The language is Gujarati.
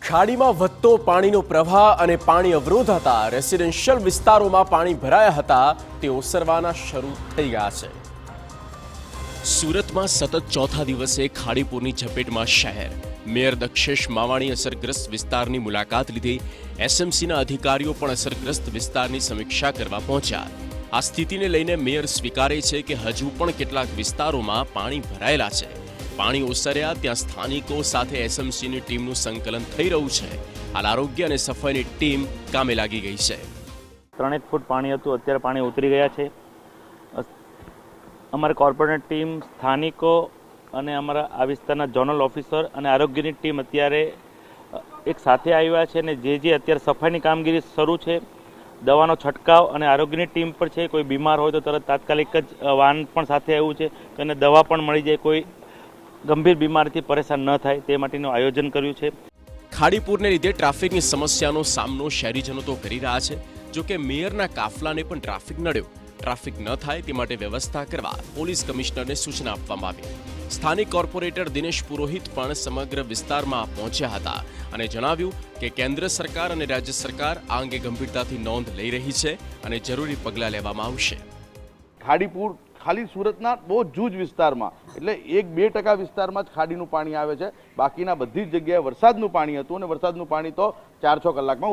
ખાડીમાં વધતો પાણીનો પ્રવાહ અને પાણી અવરોધાતા રેસિડેન્શિયલ વિસ્તારોમાં પાણી ભરાયા હતા તે ઓસરવાના શરૂ થઈ ગયા છે। સુરતમાં સતત ચોથા દિવસે ખાડીપુરની ઝપેટમાં શહેર। મેયર દક્ષેશ માવાણી અસરગ્રસ્ત વિસ્તારની મુલાકાત લીધી। એસએમસીના અધિકારીઓ પણ અસરગ્રસ્ત વિસ્તારની સમીક્ષા કરવા પહોંચ્યા। આ સ્થિતિને લઈને મેયર સ્વીકારે છે કે હજુ પણ કેટલાક વિસ્તારોમાં પાણી ભરાયેલા છે। પાણી ઓસર્યા ત્યાં સ્થાનિકો સાથે એસએમસીની ટીમનું સંકલન થઈ રહ્યું છે। હાલ આરોગ્ય અને સફાઈની ટીમ કામે લાગી ગઈ છે। 3 ફૂટ પાણી હતું, અત્યારે પાણી ઉતરી ગયા છે। અમારી કોર્પોરેટ ટીમ, સ્થાનિકો અને અમારા આ વિસ્તારના ઝોનલ ઓફિસર અને આરોગ્યની ટીમ અત્યારે એક સાથે આવ્યા છે અને જે અત્યારે સફાઈની કામગીરી શરૂ છે। દવાનો છંટકાવ અને આરોગ્યની ટીમ પણ છે। કોઈ બીમાર હોય તો તરત તાત્કાલિક જ વાન પણ સાથે આવ્યું છે અને દવા પણ મળી જાય, કોઈ ગંભીર બીમારીથી પરેશાન ન થાય તે માટેનું આયોજન કર્યું છે। ખાડીપુરને લીધે ટ્રાફિકની સમસ્યાનો સામનો શહેરીજનો તો કરી રહ્યા છે, જો કે મેયરના કાફલાને પણ ટ્રાફિક નડ્યો। ટ્રાફિક ન થાય તે માટે વ્યવસ્થા કરવા પોલીસ કમિશનરને સૂચના આપવામાં આવી। સ્થાનિક કોર્પોરેટર દિનેશ પુરોહિત પણ સમગ્ર વિસ્તારમાં પહોંચ્યા હતા અને જણાવ્યું કે કેન્દ્ર સરકાર અને રાજ્ય સરકાર આ અંગે ગંભીરતાથી નોંધ લઈ રહી છે અને જરૂરી પગલાં લેવામાં આવશે। ખાડીપુર ખાલી સુરતના બહુ જૂજ વિસ્તારમાં એટલે 1-2% વિસ્તારમાં જ ખાડીનું પાણી આવે છે। બાકીના બધી જ જગ્યાએ વરસાદનું પાણી હતું અને વરસાદનું પાણી તો 4-6 કલાકમાં